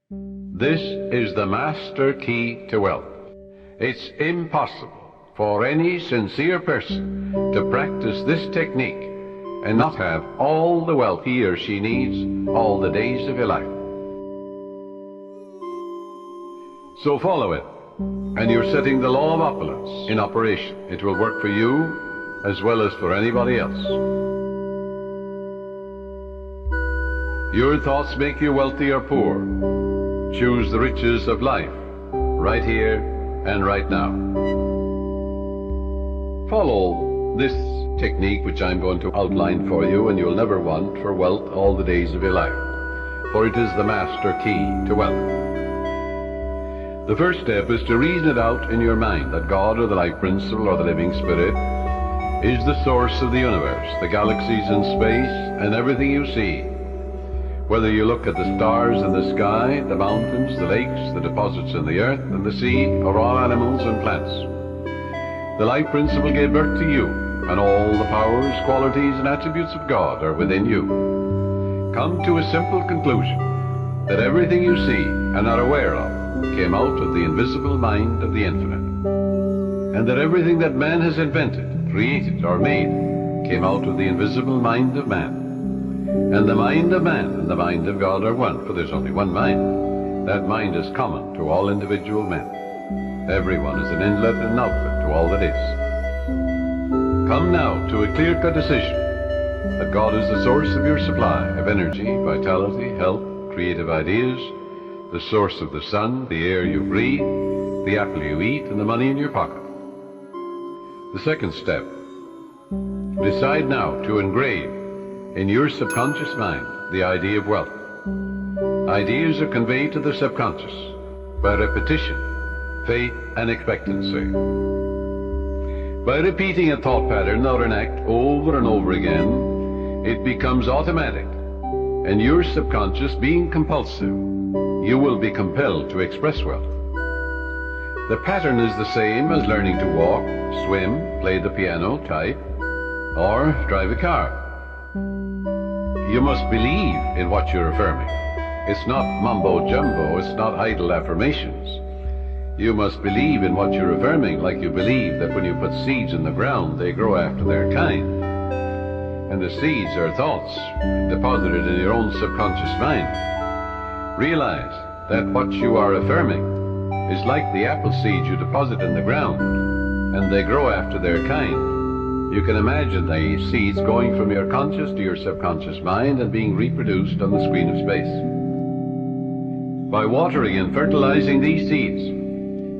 This is the master key to wealth. It's impossible for any sincere person to practice this technique and not have all the wealth he or she needs all the days of your life. So follow it, and you're setting the law of opulence in operation. It will work for you as well as for anybody else. Your thoughts make you wealthy or poor. Choose the riches of life, right here and right now. Follow this technique which I'm going to outline for you, and you'll never want for wealth all the days of your life, for it is the master key to wealth. The first step is to reason it out in your mind that God, or the life principle, or the living spirit, is the source of the universe, the galaxies in space, and everything you see. Whether you look at the stars in the sky, the mountains, the lakes, the deposits in the earth and the sea, or all animals and plants. The life principle gave birth to you, and all the powers, qualities, and attributes of God are within you. Come to a simple conclusion, that everything you see and are aware of came out of the invisible mind of the infinite, and that everything that man has invented, created, or made came out of the invisible mind of man. And the mind of man and the mind of God are one, for there's only one mind. That mind is common to all individual men. Everyone is an inlet and an outlet to all that is. Come now to a clear-cut decision that God is the source of your supply of energy, vitality, health, creative ideas, the source of the sun, the air you breathe, the apple you eat, and the money in your pocket. The second step, decide now to engrave in your subconscious mind the idea of wealth. Ideas are conveyed to the subconscious by repetition, faith, and expectancy. By repeating a thought pattern or an act over and over again, it becomes automatic, and your subconscious being compulsive, you will be compelled to express wealth. The pattern is the same as learning to walk, swim, play the piano, type, or drive a car. You must believe in what you're affirming. It's not mumbo-jumbo, it's not idle affirmations. You must believe in what you're affirming, like you believe that when you put seeds in the ground, they grow after their kind. And the seeds are thoughts deposited in your own subconscious mind. Realize that what you are affirming is like the apple seeds you deposit in the ground, and they grow after their kind. You can imagine the seeds going from your conscious to your subconscious mind and being reproduced on the screen of space. By watering and fertilizing these seeds,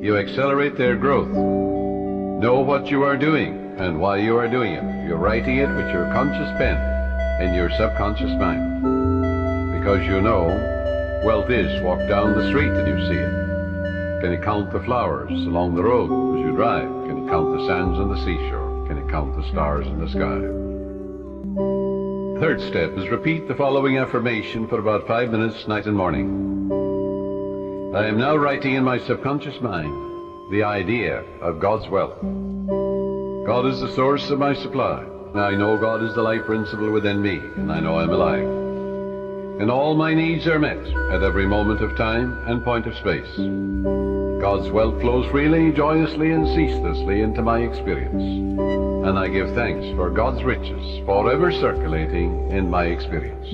you accelerate their growth. Know what you are doing and why you are doing it. You're writing it with your conscious pen in your subconscious mind. Because you know, wealth is walk down the street and you see it. Can you count the flowers along the road as you drive? Can you count the sands on the seashore? Can you count the stars in the sky? Third step is repeat the following affirmation for about 5 minutes, night and morning. I am now writing in my subconscious mind the idea of God's wealth. God is the source of my supply. I know God is the life principle within me, and I know I'm alive. And all my needs are met at every moment of time and point of space. God's wealth flows freely, joyously, and ceaselessly into my experience. And I give thanks for God's riches forever circulating in my experience.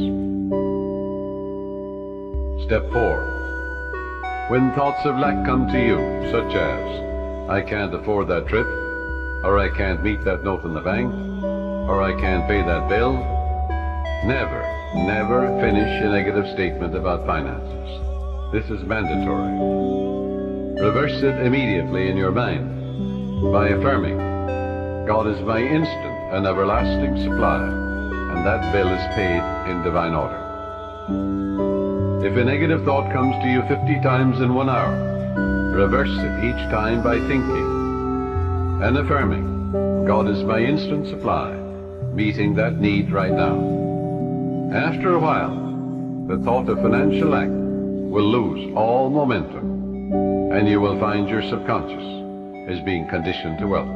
Step 4. When thoughts of lack come to you, such as, I can't afford that trip, or I can't meet that note in the bank, or I can't pay that bill, never finish a negative statement about finances. This is mandatory. Reverse it immediately in your mind by affirming, God is my instant and everlasting supply, and that bill is paid in divine order. If a negative thought comes to you 50 times in 1 hour, reverse it each time by thinking and affirming, God is my instant supply, meeting that need right now. After a while, the thought of financial lack will lose all momentum, and you will find your subconscious is being conditioned to wealth.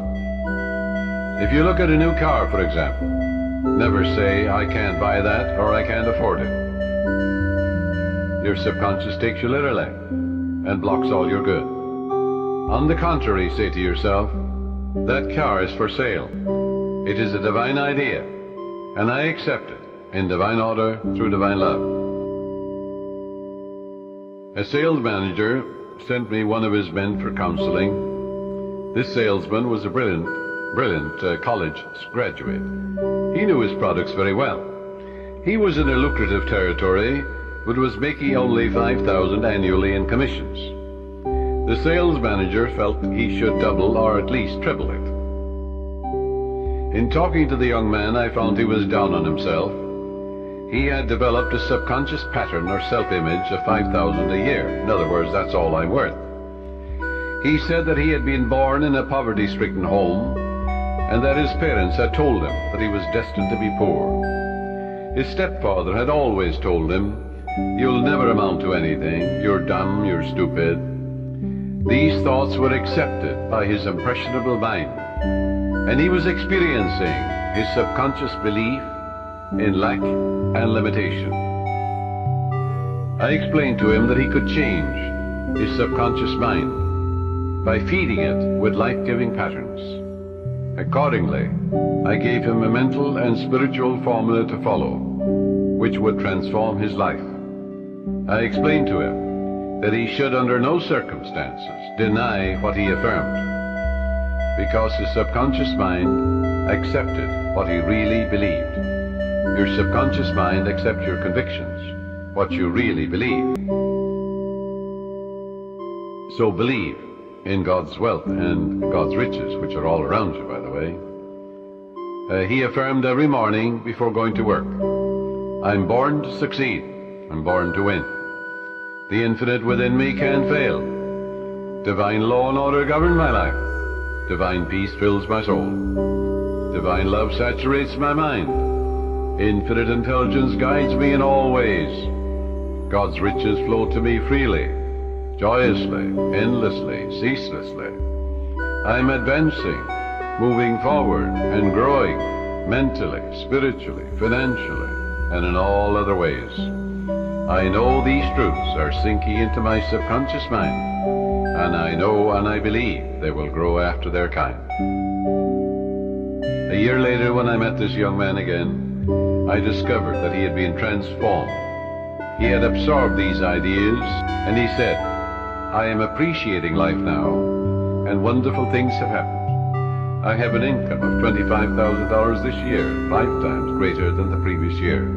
If you look at a new car, for example, never say, I can't buy that or I can't afford it. Your subconscious takes you literally and blocks all your good. On the contrary, say to yourself, that car is for sale. It is a divine idea, and I accept it in divine order through divine love. A sales manager sent me one of his men for counseling. This salesman was a brilliant college graduate. He knew his products very well. He was in a lucrative territory, but was making only $5,000 annually in commissions. The sales manager felt he should double or at least triple it. In talking to the young man, I found he was down on himself. He had developed a subconscious pattern or self-image of $5,000 a year. In other words, that's all I'm worth. He said that he had been born in a poverty-stricken home and that his parents had told him that he was destined to be poor. His stepfather had always told him, "You'll never amount to anything, you're dumb, you're stupid." These thoughts were accepted by his impressionable mind, and he was experiencing his subconscious belief in lack and limitation. I explained to him that he could change his subconscious mind by feeding it with life-giving patterns. Accordingly, I gave him a mental and spiritual formula to follow, which would transform his life. I explained to him that he should under no circumstances deny what he affirmed, because his subconscious mind accepted what he really believed. Your subconscious mind accepts your convictions, what you really believe. So believe in God's wealth and God's riches, which are all around you, by the way. He affirmed every morning before going to work, "I'm born to succeed. I'm born to win. The infinite within me can't fail. Divine law and order govern my life. Divine peace fills my soul. Divine love saturates my mind. Infinite intelligence guides me in all ways. God's riches flow to me freely, joyously, endlessly, ceaselessly. I'm advancing, moving forward and growing mentally, spiritually, financially, and in all other ways. I know these truths are sinking into my subconscious mind, and I know and I believe they will grow after their kind." A year later, when I met this young man again, I discovered that he had been transformed. He had absorbed these ideas, and he said, "I am appreciating life now, and wonderful things have happened. I have an income of $25,000 this year, 5 times greater than the previous year."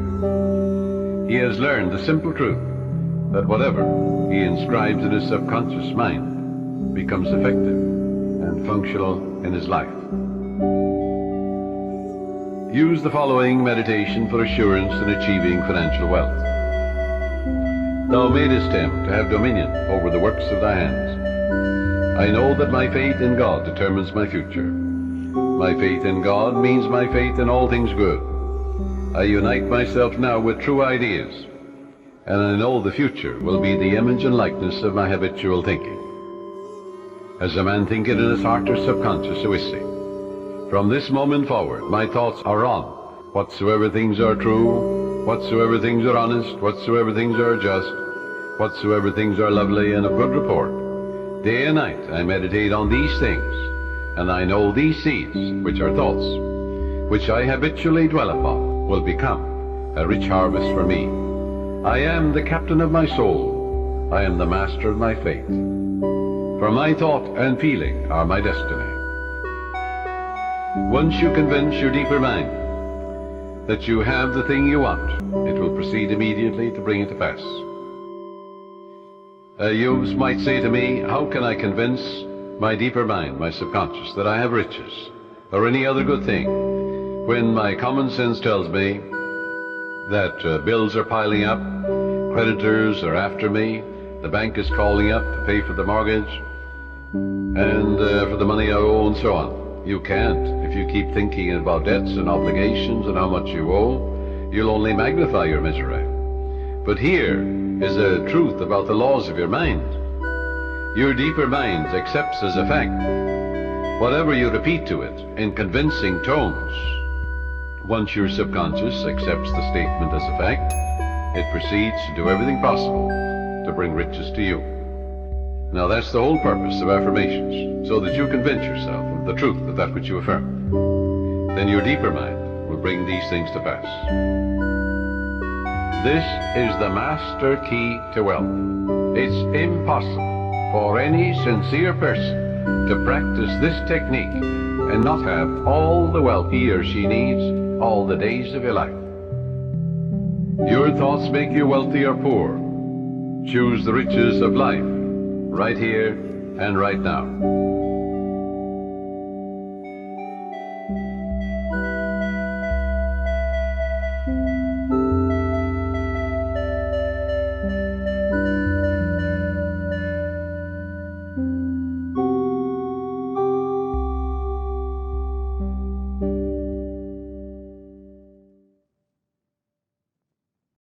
He has learned the simple truth that whatever he inscribes in his subconscious mind becomes effective and functional in his life. Use the following meditation for assurance in achieving financial wealth. Thou madest him to have dominion over the works of thy hands. I know that my faith in God determines my future. My faith in God means my faith in all things good. I unite myself now with true ideas, and I know the future will be the image and likeness of my habitual thinking. As a man thinketh in his heart or subconscious, so is he. From this moment forward, my thoughts are on whatsoever things are true, whatsoever things are honest, whatsoever things are just, whatsoever things are lovely and of good report. Day and night I meditate on these things, and I know these seeds, which are thoughts, which I habitually dwell upon, will become a rich harvest for me. I am the captain of my soul. I am the master of my fate. For my thought and feeling are my destiny. Once you convince your deeper mind that you have the thing you want, it will proceed immediately to bring it to pass. You might say to me, how can I convince my deeper mind, my subconscious, that I have riches or any other good thing, when my common sense tells me that bills are piling up, creditors are after me, the bank is calling up to pay for the mortgage and for the money I owe, and so on. You can't. If you keep thinking about debts and obligations and how much you owe, you'll only magnify your misery. But here is a truth about the laws of your mind. Your deeper mind accepts as a fact whatever you repeat to it in convincing tones. Once your subconscious accepts the statement as a fact, it proceeds to do everything possible to bring riches to you. Now that's the whole purpose of affirmations, so that you convince yourself of the truth of that which you affirm. Then your deeper mind will bring these things to pass. This is the master key to wealth. It's impossible for any sincere person to practice this technique and not have all the wealth he or she needs all the days of your life. Your thoughts make you wealthy or poor. Choose the riches of life right here and right now.